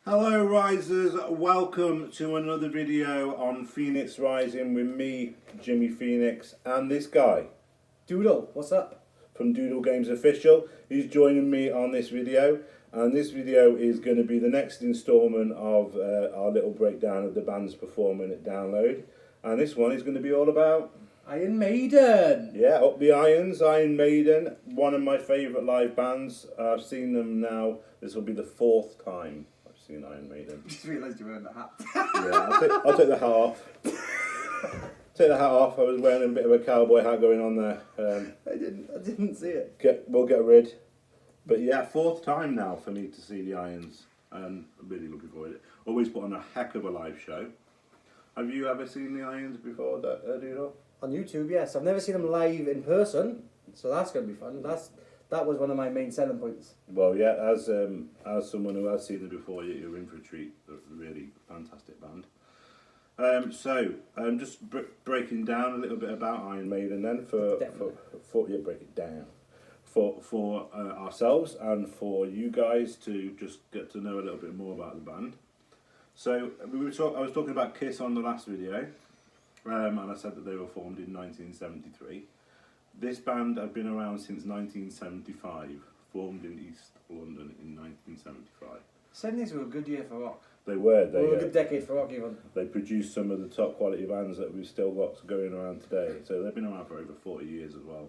Hello Risers, welcome to another video on Phoenix Rising with me, Jimmy Phoenix, and this guy, Doodle, what's up? From Doodle Games Official. He's joining me on this video, and this video is going to be the next instalment of our little breakdown of the bands performing at Download, and this one is going to be all about Iron Maiden! Yeah, Up the Irons, Iron Maiden, one of my favourite live bands. I've seen them now, this will be the fourth time I've seen Iron Maiden. I just realised you were wearing the hat. Yeah, I'll take the hat off. Take the hat off. I was wearing a bit of a cowboy hat going on there. I didn't see it. We'll get rid. But yeah, fourth time now for me to see the Irons, and I'm really looking forward to it. Always put on a heck of a live show. Have you ever seen the Irons before, Doodle? On YouTube, yes. I've never seen them live in person, so that's going to be fun. That was one of my main selling points. Well, yeah, as someone who has seen them before, you're in for a treat. They're a really fantastic band. Just breaking down a little bit about Iron Maiden then for break it down for ourselves and for you guys to just get to know a little bit more about the band. So I was talking about Kiss on the last video, and I said that they were formed in 1973. This band have been around since 1975, formed in East London in 1975. 70s were a good year for rock. They were. They were a good decade for rock even. They produced some of the top quality bands that we've still got going around today. So they've been around for over 40 years as well.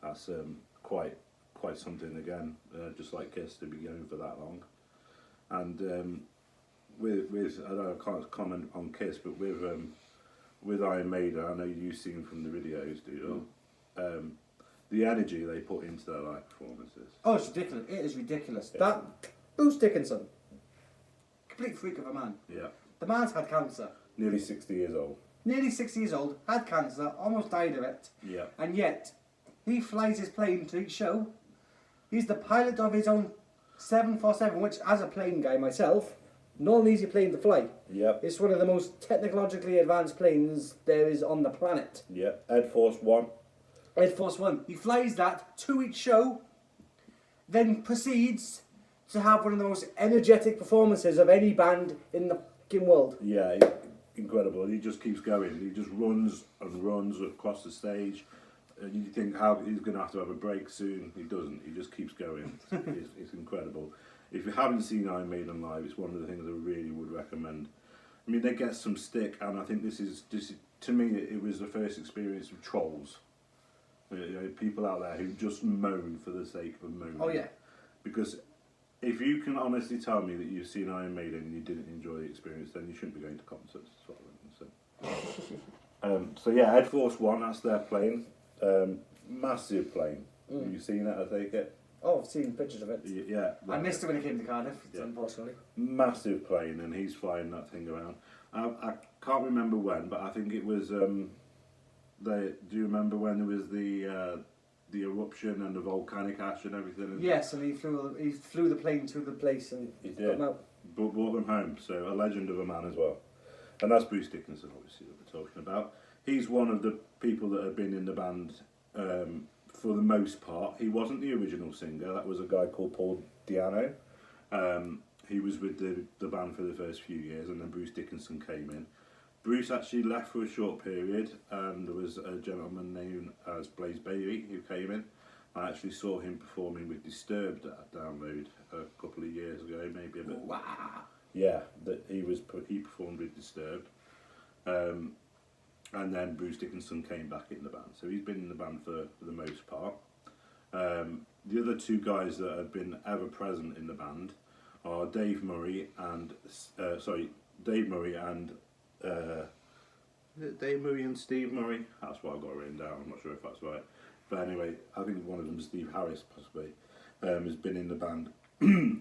That's quite something again, just like Kiss to be going for that long. And with I know I can't comment on Kiss, but with Iron Maiden, I know you've seen from the videos, do you? The energy they put into their live performances. Oh, it's ridiculous. It is ridiculous. Yeah. That Bruce Dickinson, complete freak of a man. Yeah. The man's had cancer. Nearly 60 years old. Nearly 60 years old, had cancer, almost died of it. Yeah. And yet, he flies his plane to each show. He's the pilot of his own 747, which, as a plane guy myself, not an easy plane to fly. Yeah. It's one of the most technologically advanced planes there is on the planet. Yeah. Ed Force One. Ed Force One. He flies that to each show, then proceeds to have one of the most energetic performances of any band in the fucking world. Yeah, incredible. He just keeps going. He just runs and runs across the stage. And you think how he's going to have a break soon. He doesn't. He just keeps going. It's incredible. If you haven't seen Iron Maiden live, it's one of the things I really would recommend. I mean, they get some stick, and I think this is to me, it was the first experience of trolls. You know, people out there who just moan for the sake of moaning. Oh yeah. Because if you can honestly tell me that you've seen Iron Maiden and you didn't enjoy the experience, then you shouldn't be going to concerts. So yeah, Ed Force One, that's their plane. Massive plane. Have you seen it, I take it? Oh, I've seen pictures of it. Yeah. I missed it when it came to Cardiff, Yeah. unfortunately. Massive plane, and he's flying that thing around. I can't remember when, but I think it was... do you remember when there was the eruption and the volcanic ash and everything? Yes, and he flew the plane to the place and he did. got them out. Brought them home. So a legend of a man as well. And that's Bruce Dickinson, obviously, that we're talking about. He's one of the people that have been in the band for the most part. He wasn't the original singer. That was a guy called Paul Diano. He was with the band for the first few years, and then Bruce Dickinson came in. Bruce actually left for a short period, and there was a gentleman named as Blaze Bailey who came in. I actually saw him performing with Disturbed at Download a couple of years ago, maybe a bit. Wow. Yeah, that he performed with Disturbed, and then Bruce Dickinson came back in the band. So he's been in the band for the most part. The other two guys that have been ever present in the band are Dave Murray and Dave Murray and Steve Murray? That's what I've got written down. I'm not sure if that's right. But anyway, I think one of them, Steve Harris possibly, has been in the band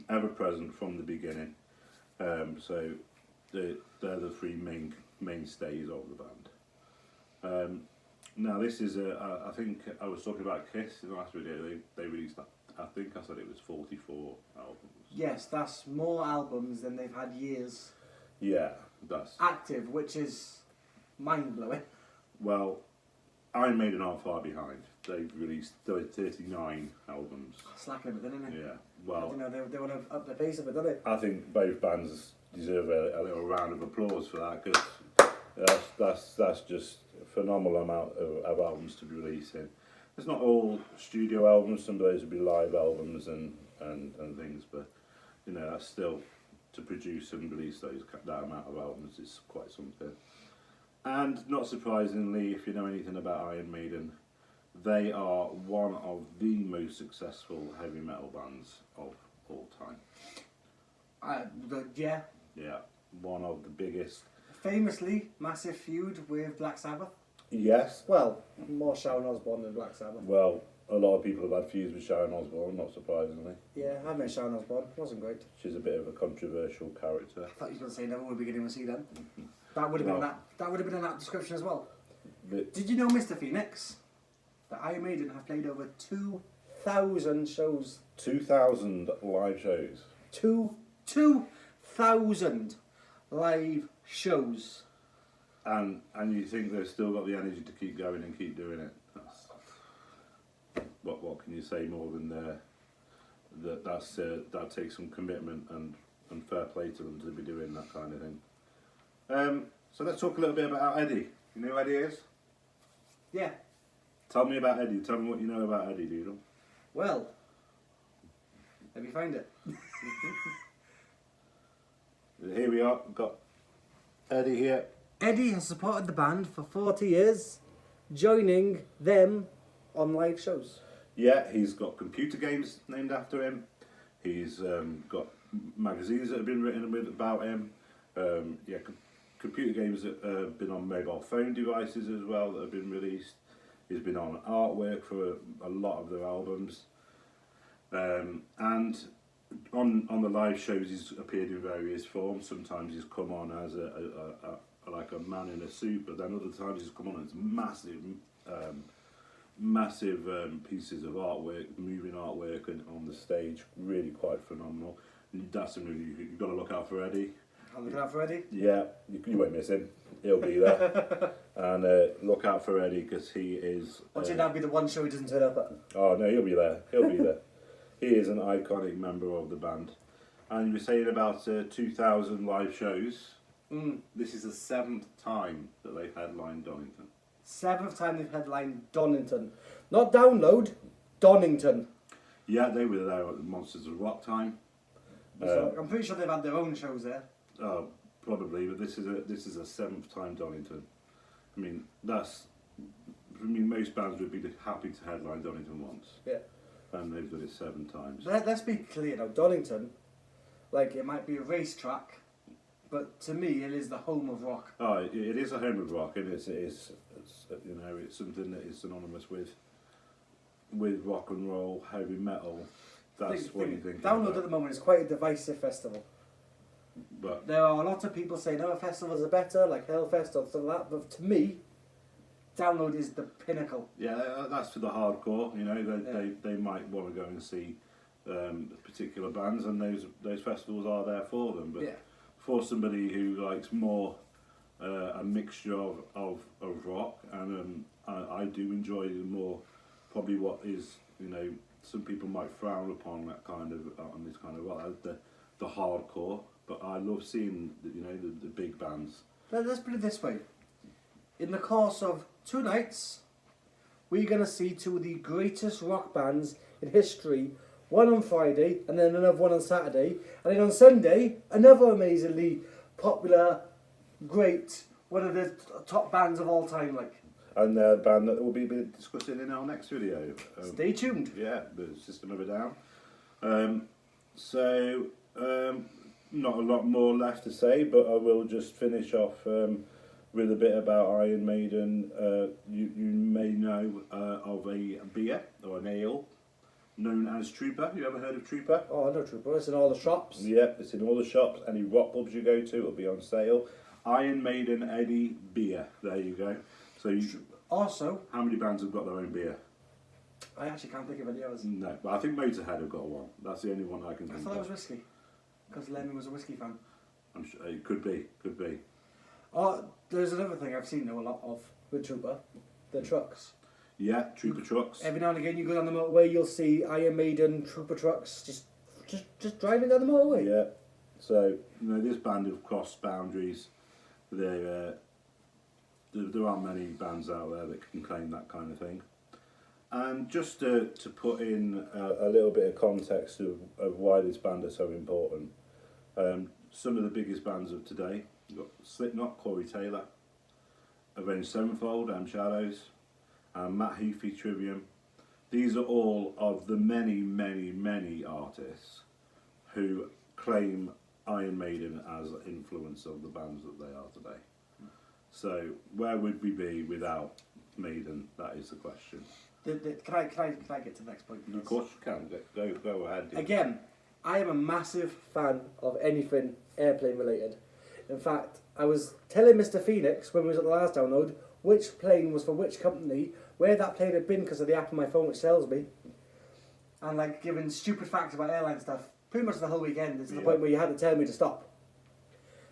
ever present from the beginning. So they're the three mainstays of the band. Now this is I think I was talking about Kiss in the last video. They released, I think I said it was 44 albums. Yes, that's more albums than they've had years. Yeah, that's active, which is mind blowing. Well, Iron Maiden are far behind. they've released 39 albums. Slacking a bit, isn't it? Yeah, well, You know, they want to up the pace of it, don't they? I think both bands deserve a little round of applause for that, because that's just a phenomenal amount of albums to be releasing. It's not all studio albums, some of those would be live albums and things, but you know, that's still, to produce and release that amount of albums is quite something. And not surprisingly, if you know anything about Iron Maiden, they are one of the most successful heavy metal bands of all time. Yeah. Yeah, one of the biggest. Famously, massive feud with Black Sabbath. Yes. Well, more Sharon Osbourne than Black Sabbath. Well, a lot of people have had feuds with Sharon Osbourne, not surprisingly. Yeah, I met Sharon Osbourne. Wasn't great. She's a bit of a controversial character. I thought you were going to say Never Will Be Beginning with C then. That would have been that. That would have been in that description as well. Did you know, Mr. Phoenix, that Iron Maiden have played over 2,000 shows? 2,000 live shows. 2,000 live shows. And you think they've still got the energy to keep going and keep doing it. What can you say more than that takes some commitment and fair play to them to be doing that kind of thing. So let's talk a little bit about Eddie. You know who Eddie is? Yeah. Tell me about Eddie. Tell me what you know about Eddie Doodle. Well, let me find it. Here we are. We've got Eddie here. Eddie has supported the band for 40 years, joining them on live shows. Yeah, he's got computer games named after him. He's got magazines that have been written about him. Computer games that have been on mobile phone devices as well that have been released. He's been on artwork for a lot of their albums. And on the live shows he's appeared in various forms. Sometimes he's come on as like a man in a suit, but then other times he's come on as massive pieces of artwork, moving artwork, and on the stage, really quite phenomenal. That's something you've got to look out for Eddie. I'm looking out for Eddie? Yeah, you won't miss him. He'll be there. And look out for Eddie, because he is... Watch it now be the one show he doesn't turn up at. Oh no, he'll be there. He'll be there. He is an iconic member of the band. And you were saying about 2,000 live shows. This is the 7th time that they've headlined Donington. 7th time they've headlined Donington. Not Download, Donington. Yeah, they were there at the Monsters of Rock time. So I'm pretty sure they've had their own shows there. Oh, probably, but this is a 7th time Donington. I mean, most bands would be happy to headline Donington once. Yeah. And they've done it 7 times. Let's be clear now, Donington, like it might be a racetrack, but to me it is the home of rock. Oh, it is a home of rock, and it's you know, it's something that is synonymous with rock and roll, heavy metal. That's what you think. Download at the moment is quite a divisive festival. But there are a lot of people saying other festivals are better, like Hellfest or something like that, but to me, Download is the pinnacle. Yeah, that's for the hardcore. You know, they might want to go and see particular bands, and those festivals are there for them. But for somebody who likes more a mixture of rock, and I do enjoy more probably what is, you know, some people might frown upon that kind of on this kind of rock, the hardcore. But I love seeing the big bands. Let's put it this way: in the course of 2 nights, we're going to see 2 of the greatest rock bands in history. One on Friday, and then another one on Saturday, and then on Sunday, another amazingly popular, great, one of the top bands of all time, like. And the band that we'll be discussing in our next video. Stay tuned. Yeah, the System of a Down. Not a lot more left to say, but I will just finish off with a bit about Iron Maiden. You may know of a beer or an ale known as Trooper. You ever heard of Trooper? Oh, I know Trooper. It's in all the shops. Yep, it's in all the shops. Any rock pubs you go to, it'll be on sale. Iron Maiden Eddie beer. There you go. So also, how many bands have got their own beer? I actually can't think of any others. No, but I think Motorhead have got one. That's the only one I can think of. I thought it was whiskey, because Lemmy was a whiskey fan. I'm sure it could be. Oh, Oh, there's another thing I've seen though a lot of with Trooper, the trucks. Yeah, trooper trucks. Every now and again, you go down the motorway, you'll see Iron Maiden trooper trucks just driving down the motorway. Yeah. So this band have crossed boundaries. There aren't many bands out there that can claim that kind of thing. And just to put in a little bit of context of why this band is so important, some of the biggest bands of today, you've got Slipknot, Corey Taylor, Avenged Sevenfold, Shadows, and Matt Heafy, Trivium. These are all of the many, many, many artists who claim Iron Maiden as influence of the bands that they are today. So where would we be without Maiden? That is the question. Can I get to the next point? Please? Of course you can. Go ahead. Again, I am a massive fan of anything airplane related. In fact, I was telling Mr. Phoenix when we was at the last download which plane was for which company, where that plane had been because of the app on my phone which tells me, and like giving stupid facts about airline stuff pretty much the whole weekend. To the point where you had to tell me to stop.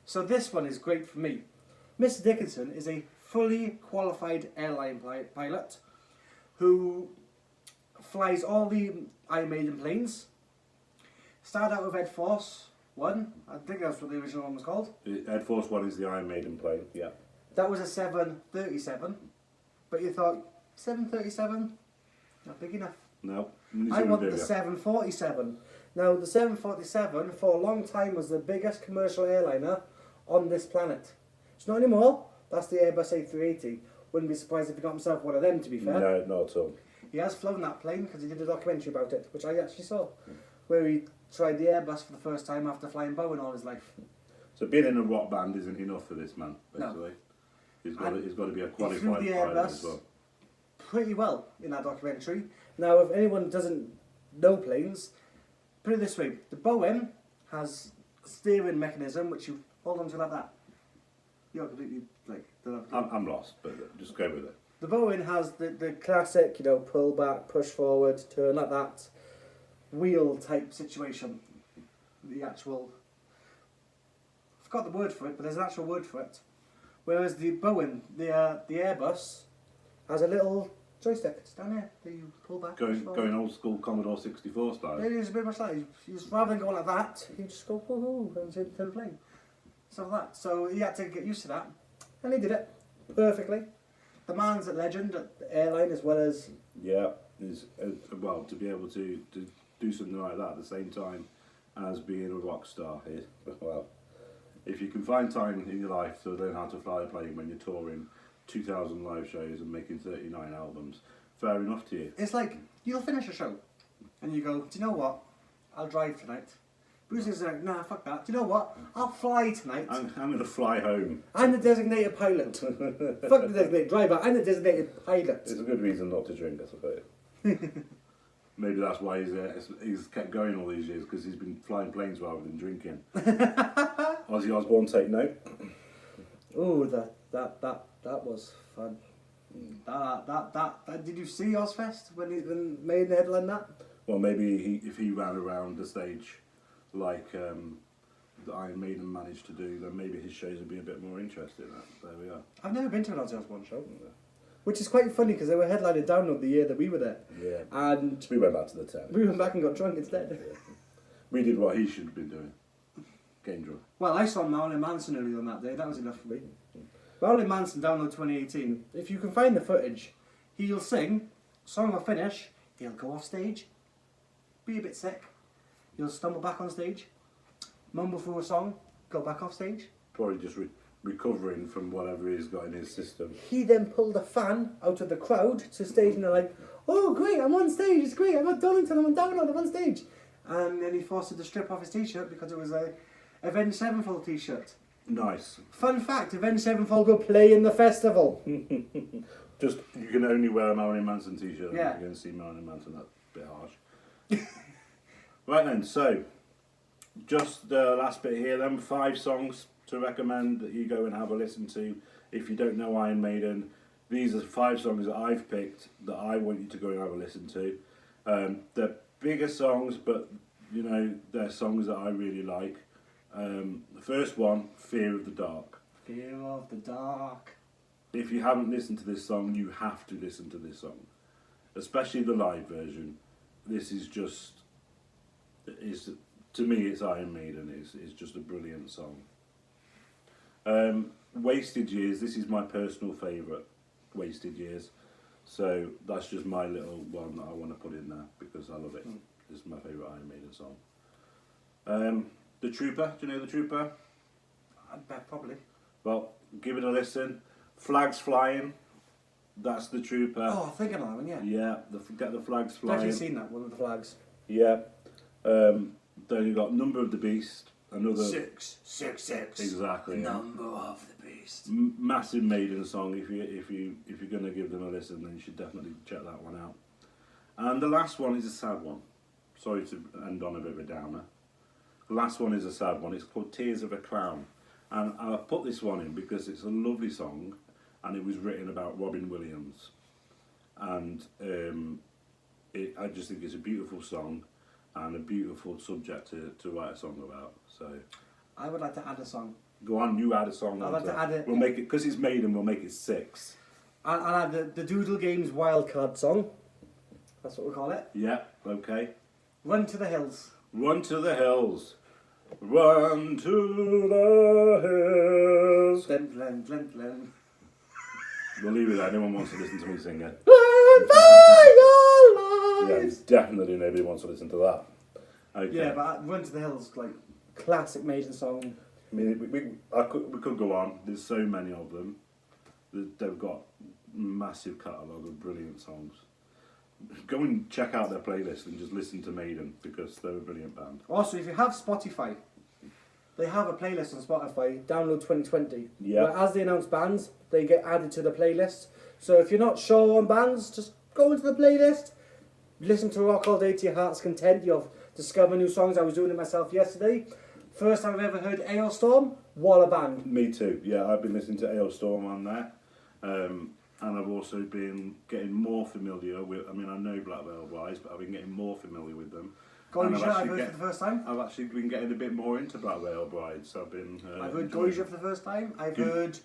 So this one is great for me. Mr. Dickinson is a fully qualified airline pilot who flies all the Iron Maiden planes. Started out with Ed Force 1, I think that's what the original one was called. Ed Force 1 is the Iron Maiden plane, yeah. That was a 737, but you thought, 737? Not big enough. No. I want the 747. Now, the 747 for a long time was the biggest commercial airliner on this planet. It's not anymore. That's the Airbus A380. Wouldn't be surprised if he got himself one of them, to be fair. No, not at all. He has flown that plane because he did a documentary about it, which I actually saw, where he tried the Airbus for the first time after flying Boeing all his life. So being in a rock band isn't enough for this man, basically. No. He's got to be a He flew qualified the pilot Airbus as well. pretty well in that documentary. Now, if anyone doesn't know planes, put it this way: the Boeing has a steering mechanism which you hold on to like that. You're completely like. I'm lost, but just go with it. The Boeing has the classic, pull back, push forward, turn like that, wheel type situation. The actual. I forgot the word for it, but there's an actual word for it. Whereas the Boeing, the Airbus, has a little joystick. It's down here that you pull back. Going old school Commodore 64 style. It is a bit much like you just rather than going like that, you just go woohoo and to the plane. So that. So he had to get used to that, and he did it perfectly. The man's a legend at the airline as well as. Yeah, is well to be able to do something like that at the same time as being a rock star here. Well, if you can find time in your life to learn how to fly a plane when you're touring 2,000 live shows and making 39 albums, fair enough to you. It's like you'll finish a show, and you go, do you know what? I'll drive tonight. Bruce is like, nah, fuck that. Do you know what? I'll fly tonight. I'm going to fly home. I'm the designated pilot. Fuck the designated driver. I'm the designated pilot. It's a good reason not to drink, I suppose. Maybe that's why he's kept going all these years, because he's been flying planes rather than drinking. Ozzy Osbourne, take note. Oh, that was fun. That did you see Ozfest when Maiden headlined that? Well, maybe if he ran around the stage like the Iron Maiden managed to do, then maybe his shows would be a bit more interesting. There we are. I've never been to an Ozzy Osbourne show, which is quite funny because they were headlining Download the year that we were there. Yeah. And we went back to the tent. We went back and got drunk instead. We did what he should have been doing. Getting drunk. Well, I saw Marilyn Manson earlier on that day. That was enough for me. Marilyn Manson, Download 2018. If you can find the footage, he'll sing, song will finish, he'll go off stage, be a bit sick, he'll stumble back on stage, mumble through a song, go back off stage. Probably just recovering from whatever he's got in his system. He then pulled a fan out of the crowd to stage and they're like, oh great, I'm on stage, it's great, I'm at Donington, I'm on Download, I'm on stage. And then he forced him to strip off his t-shirt because it was a Avenged Sevenfold t-shirt. Nice. Fun fact, Avenged Sevenfold will play in the festival. Just, you can only wear a Marilyn Manson t-shirt. Yeah. You're going to see Marilyn Manson, that's a bit harsh. Right then, so, just the last bit here then, 5 songs to recommend that you go and have a listen to. If you don't know Iron Maiden, these are 5 songs that I've picked that I want you to go and have a listen to. They're bigger songs, but, they're songs that I really like. The first one, Fear of the Dark. Fear of the Dark. If you haven't listened to this song, you have to listen to this song. especially the live version. This is just, to me, it's Iron Maiden. It's just a brilliant song. Wasted Years. This is my personal favourite. Wasted Years. So that's just my little one that I want to put in there because I love it. It's my favourite Iron Maiden song. The Trooper. Do you know The Trooper? I bet probably. Well, give it a listen. Flags Flying. That's The Trooper. Oh, I think I know that one, yeah. Yeah, get the flags flying. Definitely seen that one with the flags. Yeah. Then you got Number of the Beast. Another 666. exactly. Yeah. Number of the Beast. Massive Maiden song. If you're gonna give them a listen, then you should definitely check that one out. And the last one is a sad one. Sorry to end on a bit of a downer. The last one is a sad one. It's called Tears of a Clown, and I put this one in because it's a lovely song, and it was written about Robin Williams, and I just think it's a beautiful song. And a beautiful subject to write a song about. So, I would like to add a song. go on, you add a song. I'd like to add it. We'll make it because it's Maiden. We'll make it 6. I'll add the Doodle Games Wildcard song. That's what we call it. Yeah. Okay. Run to the Hills. Run to the hills. Run to the hills. Glen. We'll leave it there. No one wants to listen to me sing it. Run by your Yeah, lives. definitely nobody wants to listen to that. Okay. Yeah, but Run to the Hills, like, classic Maiden song. I mean, we could go on. There's so many of them. They've got massive catalogue of brilliant songs. Go and check out their playlist and just listen to Maiden because they're a brilliant band. Also, if you have Spotify, they have a playlist on Spotify, Download 2020. Yeah. Where as they announce bands, they get added to the playlist. So if you're not sure on bands, just go into the playlist, listen to rock all day to your heart's content. You'll discover new songs. I was doing it myself yesterday. First time I've ever heard Ailstorm, what a band. Me too. Yeah, I've been listening to Ailstorm on there. And I've also been getting more familiar with, I mean, I know Black Veil Brides, but I've been getting more familiar with them. Goyja, I've heard for the first time. I've actually been getting a bit more into Black Veil Brides. I've heard Goyja for the first time. I've heard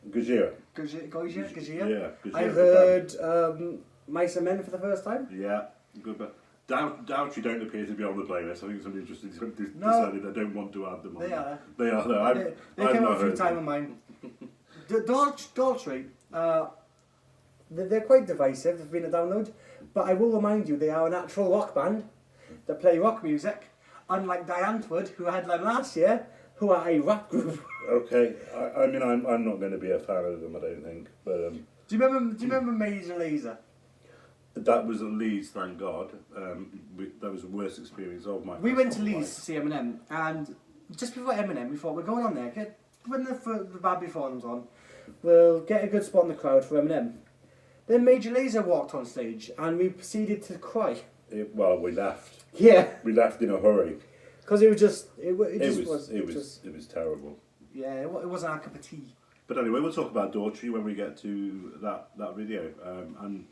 Gojira. Gojira. Yeah, Gojira. I've heard Mice and Men for the first time. Yeah, good, but Doubtry don't appear to be on the playlist. I think somebody just decided they don't want to add them on. They are. They are there. They came up a few times of mine. Daltrey, they're quite divisive. They've been a download, but I will remind you they are an actual rock band that play rock music, unlike Diane Wood, who headlined last year, who are a rap group. Okay, I mean I'm not going to be a fan of them. I don't think, but Do you remember Major Lazer? that was at Leeds, thank God. That was the worst experience of my. We went to Leeds to see Eminem, and just before Eminem, we thought we're going on there. When the Bad Before Them's on, we'll get a good spot in the crowd for Eminem. Then Major Lazer walked on stage, and we proceeded to cry. Well, we left. Yeah. We left in a hurry. Because it was just, it was terrible. Yeah, it wasn't our cup of tea. But anyway, we'll talk about Daughtry when we get to that video. And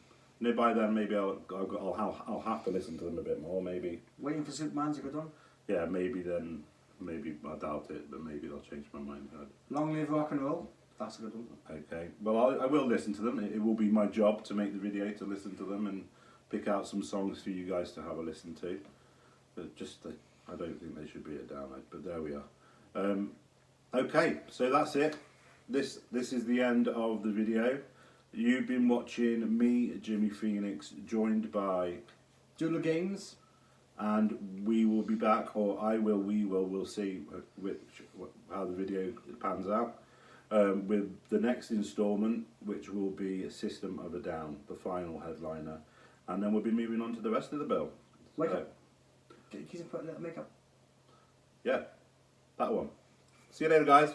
by then maybe I'll have to listen to them a bit more. Maybe. Waiting for Superman's a good one. Yeah, maybe I doubt it, but maybe they'll change my mind. Long Live Rock and Roll. That's a good one. Okay. Well, I will listen to them. It will be my job to make the video to listen to them and pick out some songs for you guys to have a listen to. But I don't think they should be a download. But there we are. Okay, so that's it. This is the end of the video. You've been watching me, Jimmy Phoenix, joined by Doodle Games. And we will be back, or we'll see how the video pans out. With the next instalment, which will be System of a Down, the final headliner. And then we'll be moving on to the rest of the bill. Wake up. Get your keys and put a little makeup. Yeah, that one. See you later, guys.